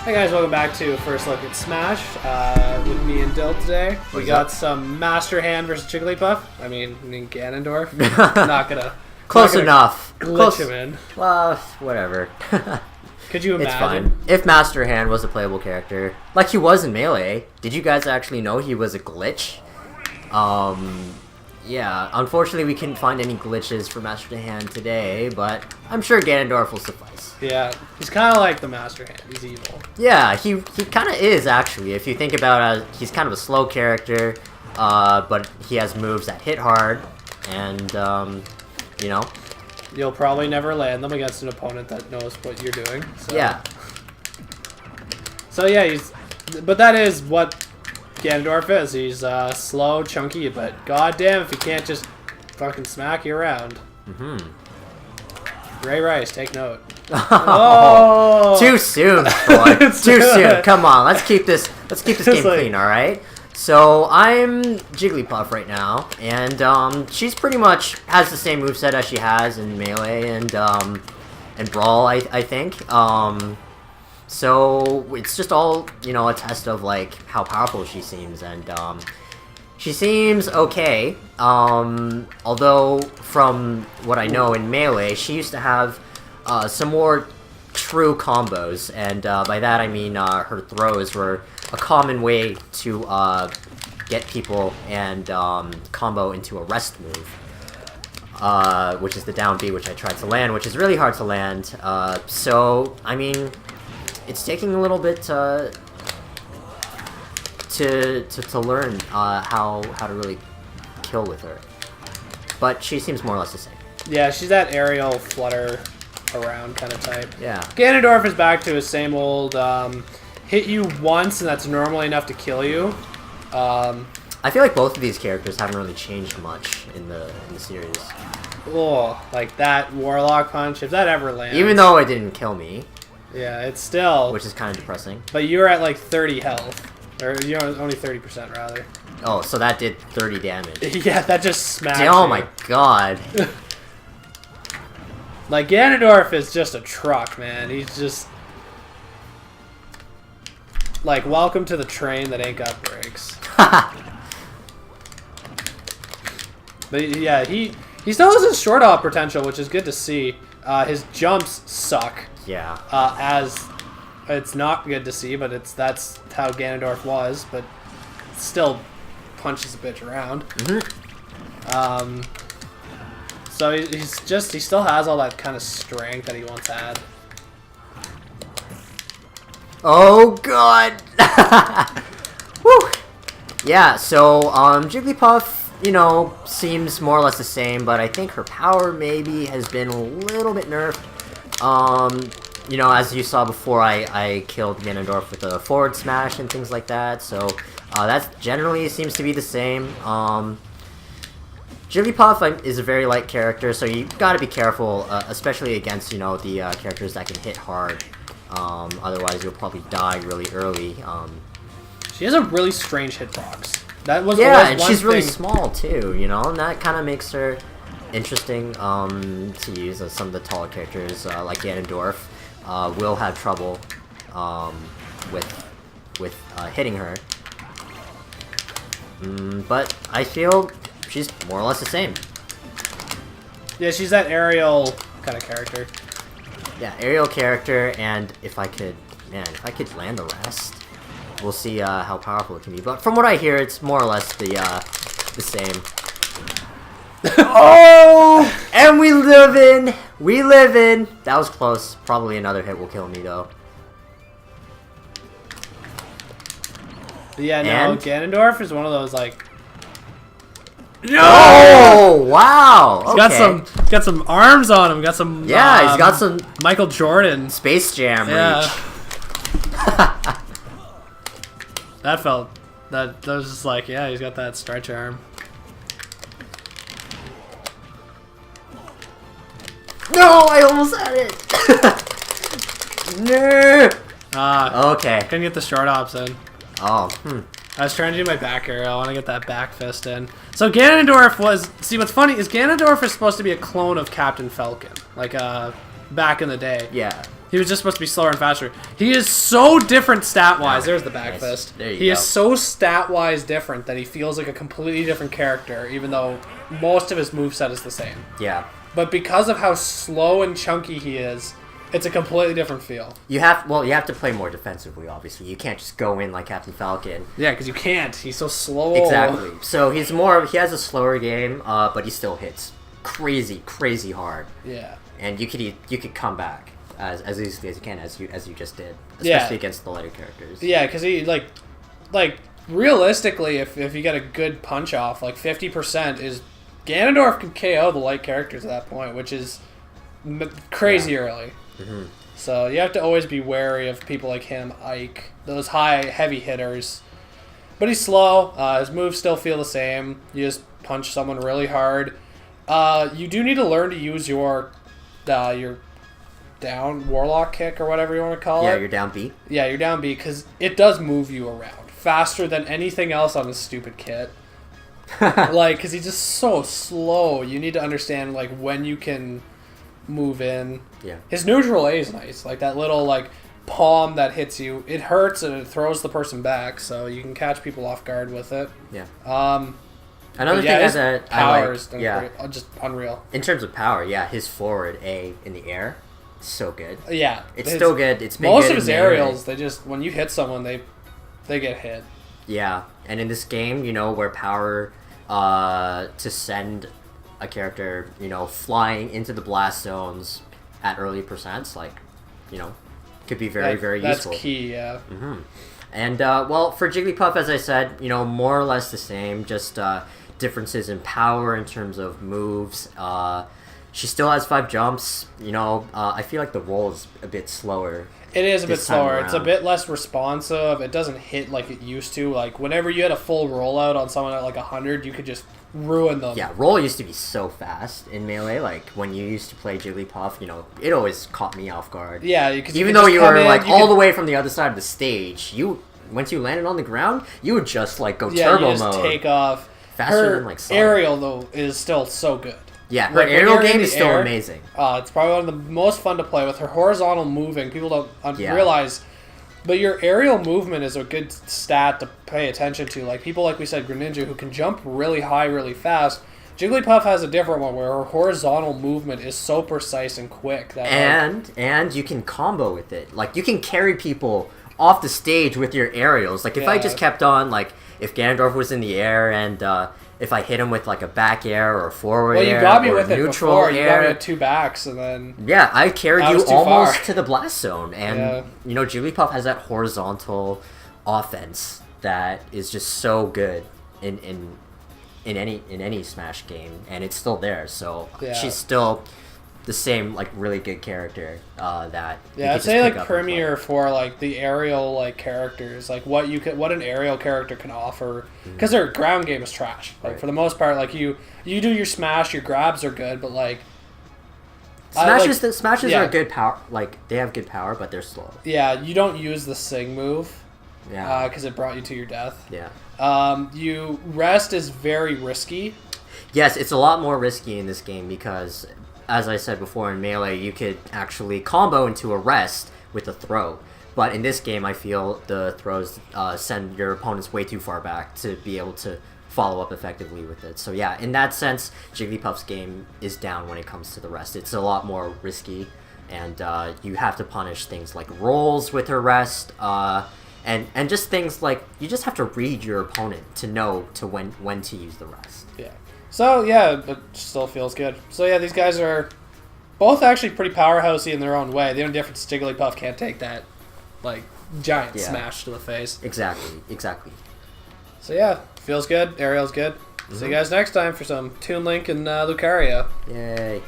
Hey guys, welcome back to First Look at Smash with me and Dill today. We got some Master Hand versus Jigglypuff. I mean Ganondorf. Not gonna close enough. Glitch him in. Well, whatever. Could you imagine? It's fine. If Master Hand was a playable character, like he was in Melee, did you guys actually know he was a glitch? Yeah, unfortunately we couldn't find any glitches for Master Hand today, but I'm sure Ganondorf will suffice. Yeah, he's kind of like the Master Hand. He's evil. Yeah, he kind of is, actually. If you think about it, he's kind of a slow character, but he has moves that hit hard, and, you know. You'll probably never land them against an opponent that knows what you're doing. So. Yeah. So yeah, but that is what Ganondorf is. He's slow, chunky, but goddamn if he can't just fucking smack you around. Mm-hmm. Ray Rice, take note. Oh, too soon, boy. Too soon. Come on, let's keep this game clean, all right? So I'm Jigglypuff right now, and she's pretty much has the same moveset as she has in Melee and Brawl, I think. So it's just all, you know, a test of like how powerful she seems, and she seems okay. Although from what I know in Melee, she used to have some more true combos, and by that I mean her throws were a common way to get people and combo into a rest move, which is the down B, which I tried to land, which is really hard to land. So I mean, it's taking a little bit to learn how to really kill with her, but she seems more or less the same. Yeah, she's that aerial flutter around kind of type. Yeah. Ganondorf is back to his same old hit you once and that's normally enough to kill you. I feel like both of these characters haven't really changed much in the series. Oh, like that Warlock punch, if that ever lands. Even though it didn't kill me. Yeah, it's still... Which is kind of depressing. But you're at like 30 health. Or you're only 30% rather. Oh, so that did 30 damage. Yeah, that just smacked Oh you. my god. Like, Ganondorf is just a truck, man. He's just... Like, welcome to the train that ain't got brakes. But yeah, he still has his short hop potential, which is good to see. His jumps suck. Yeah. As it's not good to see, but that's how Ganondorf was, but still punches a bitch around. Mm-hmm. So he still has all that kind of strength that he once had. Oh god. Woo. Yeah, so Jigglypuff, you know, seems more or less the same, but I think her power maybe has been a little bit nerfed. You know, as you saw before, I killed Ganondorf with a forward smash and things like that, so that generally seems to be the same. Jigglypuff is a very light character, so you gotta be careful, especially against, you know, the characters that can hit hard. Otherwise you'll probably die really early. She has a really strange hitbox. That was and she's really small too, you know, and that kind of makes her interesting to use. As some of the taller characters, like Ganondorf, will have trouble with hitting her. But I feel she's more or less the same. Yeah, she's that aerial kind of character. Yeah, aerial character, and if I could land the rest, we'll see how powerful it can be. But from what I hear, it's more or less the same. Oh! And we live in. That was close. Probably another hit will kill me, though. Yeah, no, Ganondorf is one of those, like... No! Oh, wow! He's got some arms on him. Got some... Yeah, he's got some... Michael Jordan. Space Jam reach. That was just like, yeah, he's got that stretch arm. No, I almost had it. No. Okay. Couldn't get the short ops in. Oh. I was trying to do my back air. I want to get that back fist in. So Ganondorf was... See, what's funny is Ganondorf is supposed to be a clone of Captain Falcon. Like, back in the day. Yeah. He was just supposed to be slower and faster. He is so different stat-wise. There's the back fist. There you he go. is so stat-wise different that he feels like a completely different character, even though most of his moveset is the same. Yeah. But because of how slow and chunky he is, it's a completely different feel. You have to play more defensively, obviously. You can't just go in like Captain Falcon. Yeah, because you can't. He's so slow. Exactly. So he has a slower game, but he still hits crazy hard. Yeah. And you could come back as easily as you can, as you just did, especially against the lighter characters. Yeah, because he like realistically, if you get a good punch off, like 50% is Ganondorf can KO the light characters at that point, which is crazy early. Mm-hmm. So you have to always be wary of people like him, Ike, those high heavy hitters. But he's slow. His moves still feel the same. You just punch someone really hard. You do need to learn to use your down warlock kick or whatever you want to call it. Yeah, your down B. Yeah, your down B, because it does move you around faster than anything else on this stupid kit. Like, because he's just so slow. You need to understand like when you can move in. Yeah. His neutral A is nice. Like that little like palm that hits you. It hurts and it throws the person back, so you can catch people off guard with it. Yeah. Another Another thing that I like, just unreal. In terms of power, his forward A in the air, so good. Yeah, it's still good. It's been most good of his in aerials. They just when you hit someone, they get hit. Yeah, and in this game, where power to send a character, flying into the blast zones at early percents, like, could be very useful. That's key. Yeah. Mm-hmm. And for Jigglypuff, as I said, more or less the same. Just differences in power in terms of moves. She still has 5 jumps. I feel like the roll is a bit slower. It is a bit slower. It's a bit less responsive. It doesn't hit like it used to. Like whenever you had a full rollout on someone at like 100, you could just ruin them. Yeah, roll used to be so fast in Melee. Like when you used to play Jigglypuff, it always caught me off guard. Yeah, even though you were like all the way from the other side of the stage, once you landed on the ground, you would just like go turbo you just mode. Take off. Faster than like Sonic. Aerial though is still so good. Yeah, her aerial game is still amazing. It's probably one of the most fun to play with. Her horizontal moving, people don't realize, but your aerial movement is a good stat to pay attention to. Like people, like we said, Greninja, who can jump really high, really fast. Jigglypuff has a different one where her horizontal movement is so precise and quick. That and you can combo with it. Like you can carry people off the stage with your aerials. Like if I just kept on, like if Ganondorf was in the air and if I hit him with like a back air or a forward air, you got me or with it neutral before. air. You got me at 2 backs and then I carried you almost to the blast zone, and Jigglypuff has that horizontal offense that is just so good in any Smash game, and it's still there. So she's still the same like really good character that I'd say like premier for like the aerial like characters, like what an aerial character can offer, because their ground game is trash. Like for the most part, like you do your smash, your grabs are good, but like smashes are good power. Like they have good power, but they're slow. Yeah, you don't use the sing move. Yeah, because it brought you to your death. Yeah. You rest is very risky. Yes, it's a lot more risky in this game because, as I said before, in Melee, you could actually combo into a rest with a throw. But in this game, I feel the throws send your opponents way too far back to be able to follow up effectively with it. So yeah, in that sense, Jigglypuff's game is down when it comes to the rest. It's a lot more risky, and you have to punish things like rolls with her rest, and just things like you just have to read your opponent to know when to use the rest. Yeah. So, but still feels good. So, these guys are both actually pretty powerhousey in their own way. The only difference is Jigglypuff can't take that, like, giant smash to the face. Exactly. So, feels good. Aerial's good. See you guys next time for some Toon Link and Lucario. Yay.